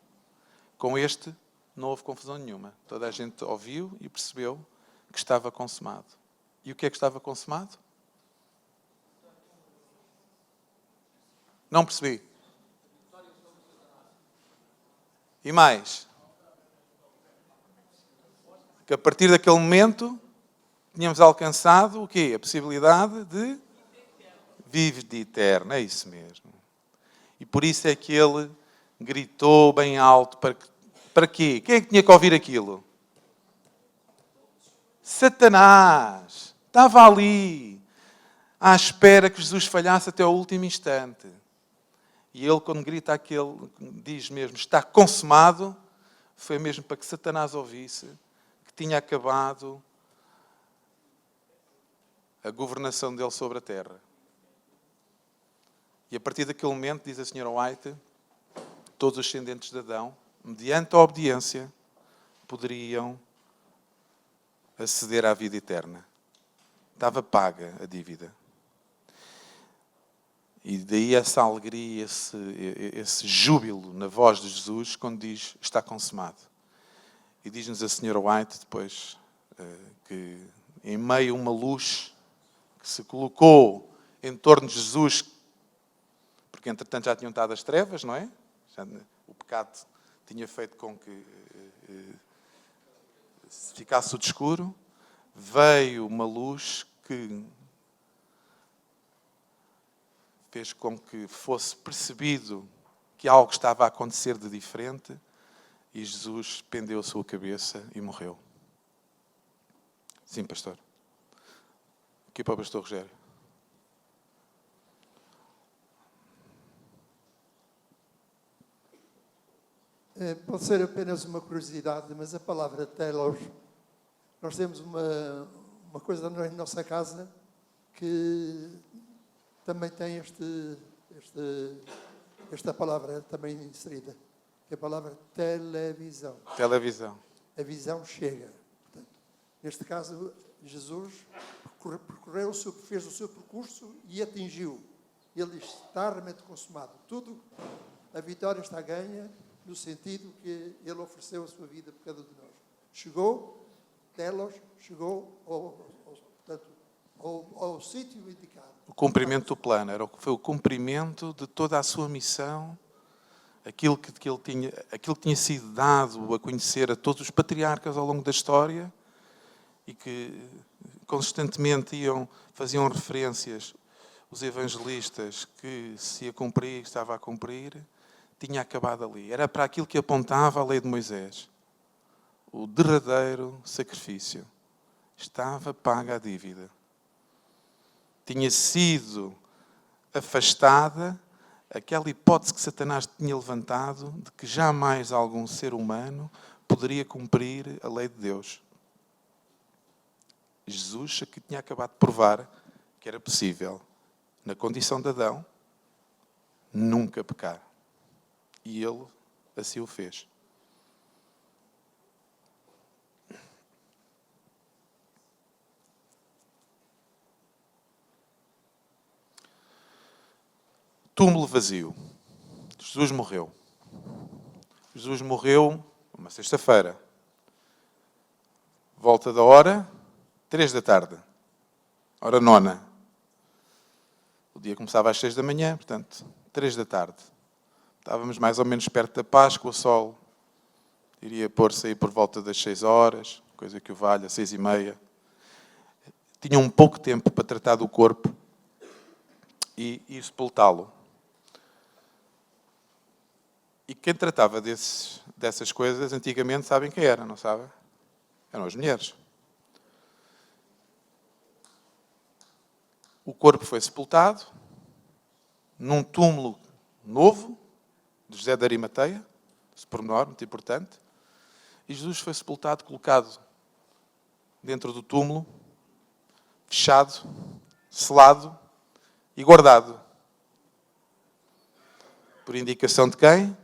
com este não houve confusão nenhuma. Toda a gente ouviu e percebeu que estava consumado. E o que é que estava consumado? Não percebi. E mais? Que a partir daquele momento tínhamos alcançado o quê? A possibilidade de viver de eterno. É isso mesmo. E por isso é que ele gritou bem alto. Para quê? Quem é que tinha que ouvir aquilo? Satanás. Estava ali, à espera que Jesus falhasse até o último instante. E ele, quando grita aquele, diz mesmo, está consumado, foi mesmo para que Satanás ouvisse que tinha acabado a governação dele sobre a terra. E a partir daquele momento, diz a senhora White, todos os descendentes de Adão, mediante a obediência, poderiam aceder à vida eterna. Estava paga a dívida. E daí essa alegria, esse júbilo na voz de Jesus, quando diz, está consumado. E diz-nos a senhora White, depois, que em meio a uma luz que se colocou em torno de Jesus, porque entretanto já tinham estado as trevas, não é? O pecado tinha feito com que ficasse tudo escuro. Veio uma luz que fez com que fosse percebido que algo estava a acontecer de diferente e Jesus pendeu a sua cabeça e morreu. Sim, pastor. Aqui para o pastor Rogério. Pode ser apenas uma curiosidade, mas a palavra telos, nós temos uma coisa em nossa casa que também tem esta palavra também inserida, que é a palavra televisão. Televisão. A visão chega. Portanto, neste caso, Jesus fez o seu percurso e atingiu. Ele diz, está realmente consumado. Tudo, a vitória está ganha, no sentido que ele ofereceu a sua vida por cada um de nós. Chegou, telos, chegou ao sítio indicado. O cumprimento do plano, foi o cumprimento de toda a sua missão, aquilo que tinha sido dado a conhecer a todos os patriarcas ao longo da história e que consistentemente faziam referências os evangelistas que se ia cumprir, estava a cumprir, tinha acabado ali. Era para aquilo que apontava a lei de Moisés. O derradeiro sacrifício. Estava paga a dívida. Tinha sido afastada aquela hipótese que Satanás tinha levantado de que jamais algum ser humano poderia cumprir a lei de Deus. Jesus que tinha acabado de provar que era possível, na condição de Adão, nunca pecar. E ele assim o fez. Túmulo vazio. Jesus morreu. Jesus morreu uma sexta-feira. Volta da hora, 3 da tarde. Hora 9. O dia começava às 6 da manhã, portanto, 3 da tarde. Estávamos mais ou menos perto da Páscoa, o sol iria pôr-se aí por volta das 6 horas, coisa que o valha, 6h30. Tinham um pouco tempo para tratar do corpo e sepultá-lo. E quem tratava dessas coisas, antigamente, sabem quem era, não sabem? Eram as mulheres. O corpo foi sepultado num túmulo novo, de José de Arimateia, esse pormenor muito importante, e Jesus foi sepultado, colocado dentro do túmulo, fechado, selado e guardado. Por indicação de quem?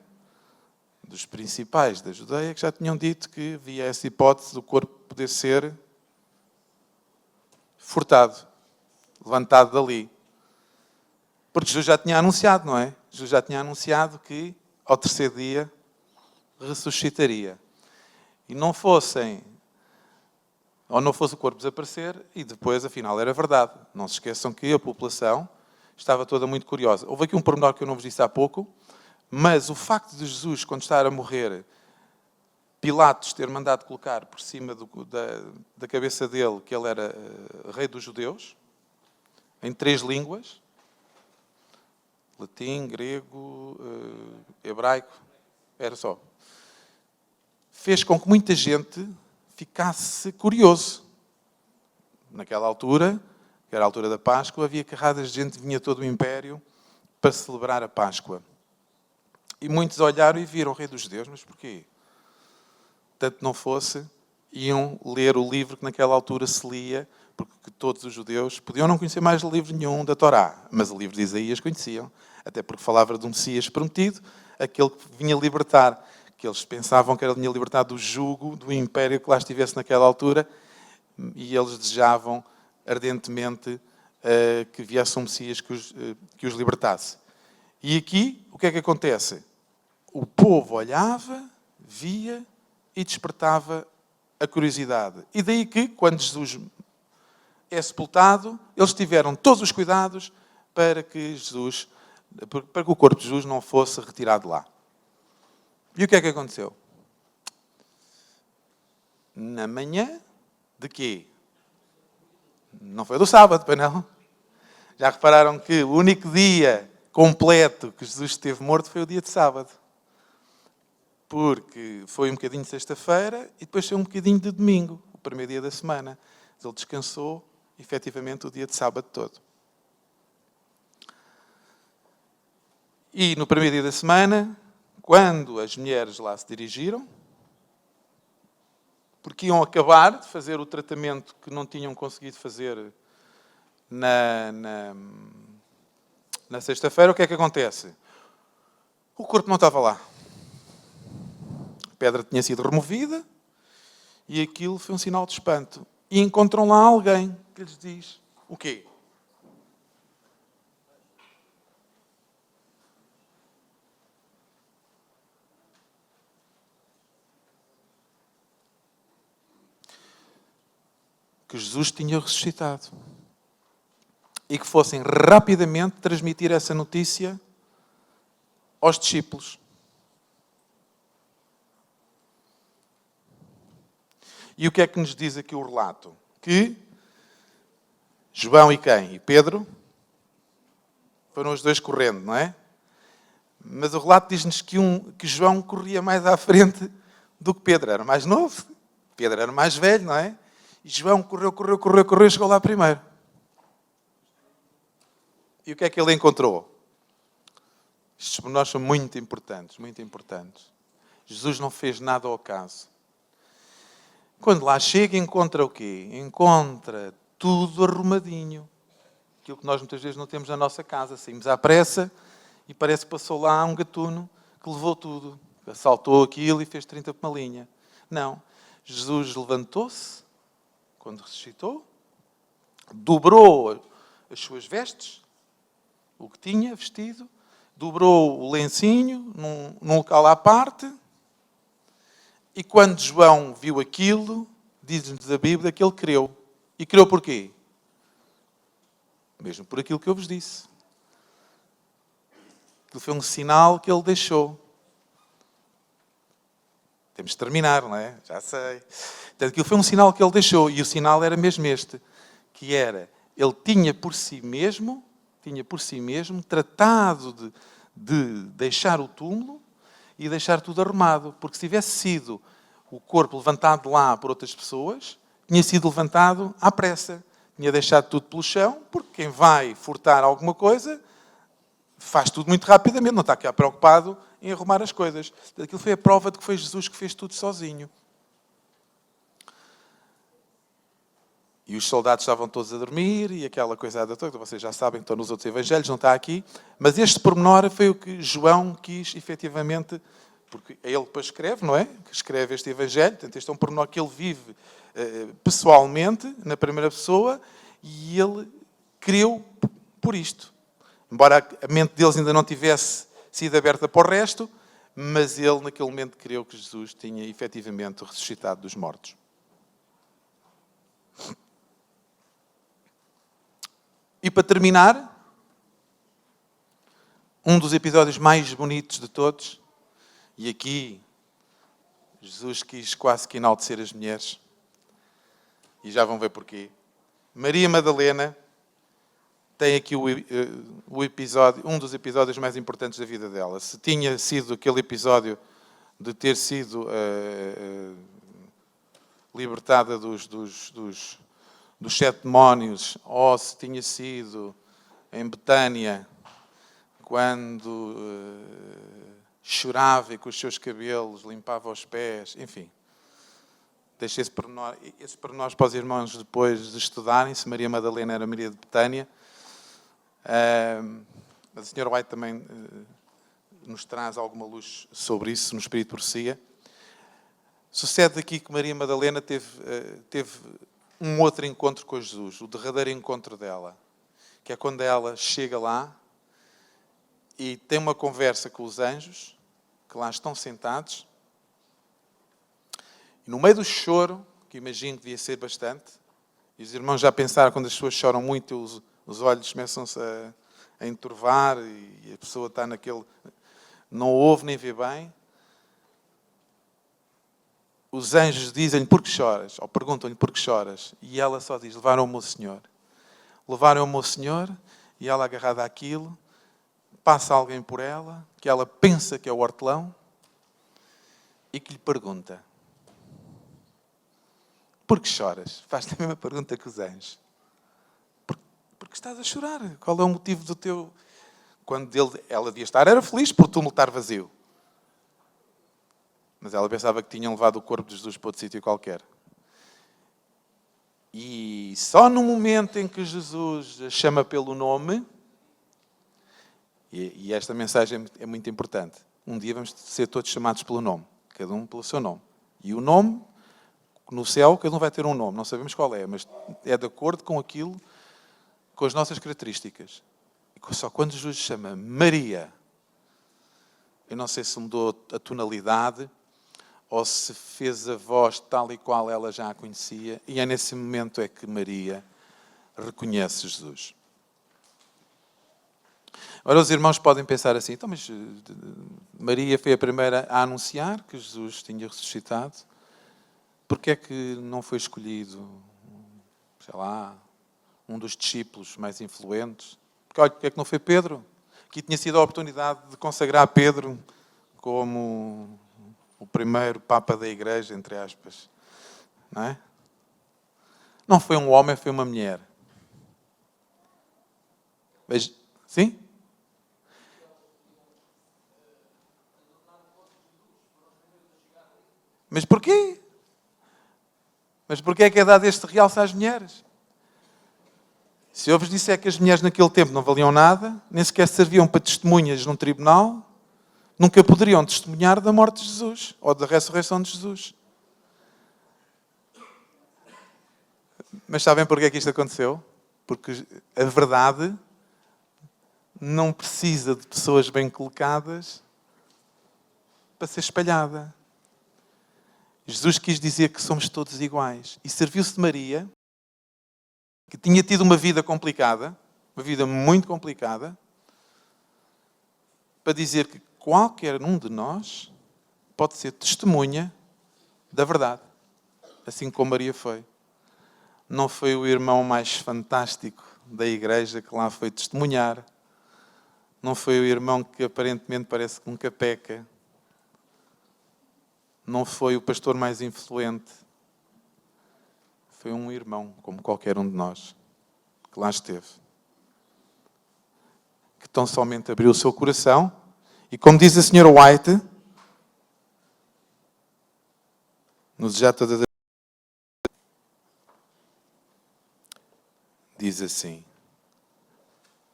Dos principais da Judeia, que já tinham dito que havia essa hipótese do corpo poder ser furtado, levantado dali. Porque Jesus já tinha anunciado, não é? Jesus já tinha anunciado que ao terceiro dia ressuscitaria. E não fosse o corpo desaparecer e depois, afinal, era verdade. Não se esqueçam que a população estava toda muito curiosa. Houve aqui um pormenor que eu não vos disse há pouco, mas o facto de Jesus, quando está a morrer, Pilatos ter mandado colocar por cima da cabeça dele que ele era rei dos judeus, em 3 línguas, latim, grego, hebraico, era só, fez com que muita gente ficasse curioso. Naquela altura, que era a altura da Páscoa, havia carradas de gente, vinha todo o império para celebrar a Páscoa. E muitos olharam e viram o rei dos judeus, mas porquê? Tanto não fosse, iam ler o livro que naquela altura se lia, porque todos os judeus podiam não conhecer mais livro nenhum da Torá, mas o livro de Isaías conheciam, até porque falava de um Messias prometido, aquele que vinha libertar, que eles pensavam que ele vinha libertar do jugo do império que lá estivesse naquela altura, e eles desejavam ardentemente que viesse um Messias que os libertasse. E aqui, o que é que acontece? O povo olhava, via e despertava a curiosidade. E daí que, quando Jesus é sepultado, eles tiveram todos os cuidados para que o corpo de Jesus não fosse retirado de lá. E o que é que aconteceu? Na manhã de quê? Não foi do sábado, pois não? Já repararam que o único dia completo que Jesus esteve morto foi o dia de sábado. Porque foi um bocadinho de sexta-feira e depois foi um bocadinho de domingo, o primeiro dia da semana. Ele descansou, efetivamente, o dia de sábado todo. E no primeiro dia da semana, quando as mulheres lá se dirigiram, porque iam acabar de fazer o tratamento que não tinham conseguido fazer na sexta-feira. O que é que acontece? O corpo não estava lá. A pedra tinha sido removida e aquilo foi um sinal de espanto. E encontram lá alguém que lhes diz o quê? Que Jesus tinha ressuscitado. E que fossem rapidamente transmitir essa notícia aos discípulos. E o que é que nos diz aqui o relato? Que João e quem? E Pedro foram os dois correndo, não é? Mas o relato diz-nos que João corria mais à frente do que Pedro. Era mais novo. Pedro era mais velho, não é? E João correu e chegou lá primeiro. E o que é que ele encontrou? Estes pormenores são muito importantes, muito importantes. Jesus não fez nada ao acaso. Quando lá chega, encontra o quê? Encontra tudo arrumadinho. Aquilo que nós muitas vezes não temos na nossa casa. Saímos à pressa e parece que passou lá um gatuno que levou tudo. Assaltou aquilo e fez 30 por uma linha. Não. Jesus levantou-se, quando ressuscitou, dobrou as suas vestes, o que tinha vestido, dobrou o lencinho num local à parte, e quando João viu aquilo, diz-nos a Bíblia que ele creu. E creu por quê? Mesmo por aquilo que eu vos disse. Aquilo foi um sinal que ele deixou. Temos de terminar, não é? Já sei. Portanto, aquilo foi um sinal que ele deixou. E o sinal era mesmo este. Que era, ele tinha por si mesmo tratado de deixar o túmulo e deixar tudo arrumado. Porque se tivesse sido o corpo levantado de lá por outras pessoas, tinha sido levantado à pressa. Tinha deixado tudo pelo chão, porque quem vai furtar alguma coisa faz tudo muito rapidamente, não está aqui preocupado em arrumar as coisas. Aquilo foi a prova de que foi Jesus que fez tudo sozinho. E os soldados estavam todos a dormir e aquela coisada toda, vocês já sabem, estão nos outros evangelhos, não está aqui. Mas este pormenor foi o que João quis, efetivamente, porque ele depois escreve, não é? Que escreve este evangelho, portanto, este é um pormenor que ele vive pessoalmente, na primeira pessoa, e ele creu por isto. Embora a mente deles ainda não tivesse sido aberta para o resto, mas ele, naquele momento, creu que Jesus tinha efetivamente ressuscitado dos mortos. E para terminar, um dos episódios mais bonitos de todos, e aqui Jesus quis quase que enaltecer as mulheres, e já vão ver porquê. Maria Madalena tem aqui o episódio, um dos episódios mais importantes da vida dela. Se tinha sido aquele episódio de ter sido libertada dos 7 demónios, ou se tinha sido em Betânia, quando chorava e com os seus cabelos limpava os pés, enfim. Deixei esses pormenores para os irmãos depois de estudarem, se Maria Madalena era Maria de Betânia. Mas a senhora White também nos traz alguma luz sobre isso, no Espírito de Profecia. Sucede aqui que Maria Madalena teve um outro encontro com Jesus, o derradeiro encontro dela, que é quando ela chega lá e tem uma conversa com os anjos, que lá estão sentados, e no meio do choro, que imagino que devia ser bastante, e os irmãos já pensaram, quando as pessoas choram muito, os olhos começam-se a enturvar, e a pessoa está naquele... não ouve nem vê bem. Os anjos dizem-lhe, por que choras? Ou perguntam-lhe, por que choras? E ela só diz, levaram-me o Senhor. Levaram-me o Senhor, e ela agarrada àquilo, passa alguém por ela, que ela pensa que é o hortelão, e que lhe pergunta, por que choras? Faz-lhe a mesma pergunta que os anjos. Porque estás a chorar? Qual é o motivo do teu... Quando ela devia estar, era feliz por o túmulo estar vazio. Mas ela pensava que tinham levado o corpo de Jesus para outro sítio qualquer. E só no momento em que Jesus a chama pelo nome, e esta mensagem é muito importante, um dia vamos ser todos chamados pelo nome, cada um pelo seu nome. E o nome, no céu, cada um vai ter um nome, não sabemos qual é, mas é de acordo com aquilo, com as nossas características. E só quando Jesus chama Maria, eu não sei se mudou a tonalidade, ou se fez a voz tal e qual ela já a conhecia, e é nesse momento é que Maria reconhece Jesus. Ora, os irmãos podem pensar assim, então, mas Maria foi a primeira a anunciar que Jesus tinha ressuscitado. Porquê é que não foi escolhido, sei lá, um dos discípulos mais influentes? Porquê é que não foi Pedro? Que tinha sido a oportunidade de consagrar Pedro como o primeiro Papa da Igreja, entre aspas. Não é? Não foi um homem, foi uma mulher. Veja, sim? Mas porquê? Mas porquê é que é dado este realce às mulheres? Se eu vos disser que as mulheres naquele tempo não valiam nada, nem sequer serviam para testemunhas num tribunal, nunca poderiam testemunhar da morte de Jesus ou da ressurreição de Jesus. Mas sabem porquê é que isto aconteceu? Porque a verdade não precisa de pessoas bem colocadas para ser espalhada. Jesus quis dizer que somos todos iguais. E serviu-se de Maria, que tinha tido uma vida complicada, uma vida muito complicada, para dizer que qualquer um de nós pode ser testemunha da verdade. Assim como Maria foi. Não foi o irmão mais fantástico da igreja que lá foi testemunhar. Não foi o irmão que aparentemente parece que nunca peca. Não foi o pastor mais influente. Foi um irmão, como qualquer um de nós, que lá esteve. Que tão somente abriu o seu coração e, como diz a senhora White, no Desejar Todas as... diz assim: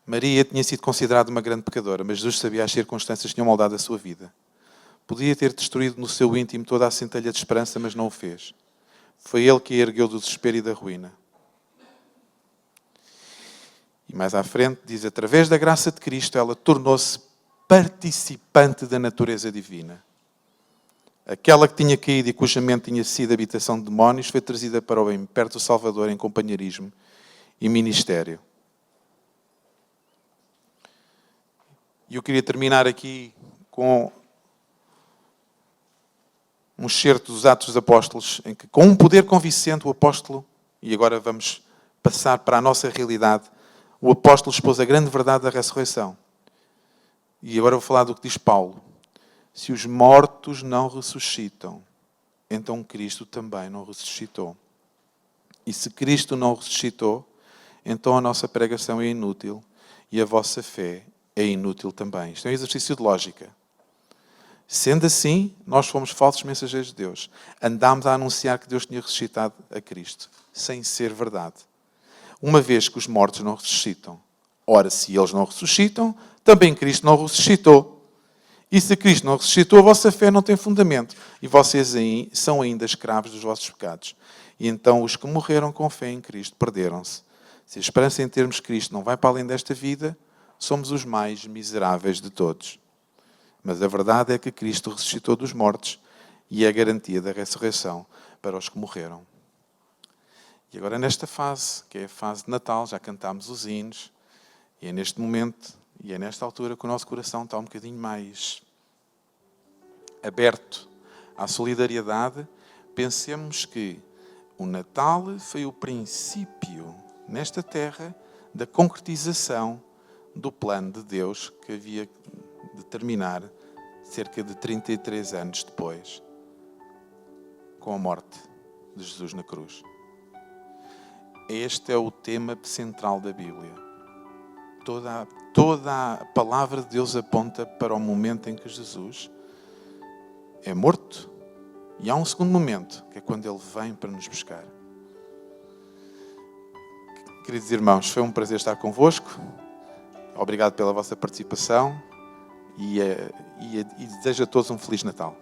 Maria tinha sido considerada uma grande pecadora, mas Jesus sabia as circunstâncias que tinham moldado a sua vida. Podia ter destruído no seu íntimo toda a centelha de esperança, mas não o fez. Foi ele que a ergueu do desespero e da ruína. E mais à frente diz, através da graça de Cristo, ela tornou-se participante da natureza divina. Aquela que tinha caído e cuja mente tinha sido habitação de demónios, foi trazida para o bem perto do Salvador em companheirismo e ministério. E eu queria terminar aqui com um excerto dos Atos dos Apóstolos, em que, com um poder convincente, o apóstolo, e agora vamos passar para a nossa realidade, o apóstolo expôs a grande verdade da ressurreição. E agora vou falar do que diz Paulo. Se os mortos não ressuscitam, então Cristo também não ressuscitou. E se Cristo não ressuscitou, então a nossa pregação é inútil e a vossa fé é inútil também. Isto é um exercício de lógica. Sendo assim, nós fomos falsos mensageiros de Deus. Andámos a anunciar que Deus tinha ressuscitado a Cristo, sem ser verdade. Uma vez que os mortos não ressuscitam. Ora, se eles não ressuscitam, também Cristo não ressuscitou. E se Cristo não ressuscitou, a vossa fé não tem fundamento. E vocês são ainda escravos dos vossos pecados. E então os que morreram com fé em Cristo perderam-se. Se a esperança em termos Cristo não vai para além desta vida, somos os mais miseráveis de todos. Mas a verdade é que Cristo ressuscitou dos mortos e é a garantia da ressurreição para os que morreram. E agora nesta fase, que é a fase de Natal, já cantámos os hinos, e é neste momento, e é nesta altura que o nosso coração está um bocadinho mais aberto à solidariedade. Pensemos que o Natal foi o princípio, nesta terra, da concretização do plano de Deus que havia de terminar cerca de 33 anos depois, com a morte de Jesus na cruz. Este é o tema central da Bíblia. Toda a palavra de Deus aponta para o momento em que Jesus é morto. E há um segundo momento, que é quando Ele vem para nos buscar. Queridos irmãos, foi um prazer estar convosco. Obrigado pela vossa participação e desejo a todos um Feliz Natal.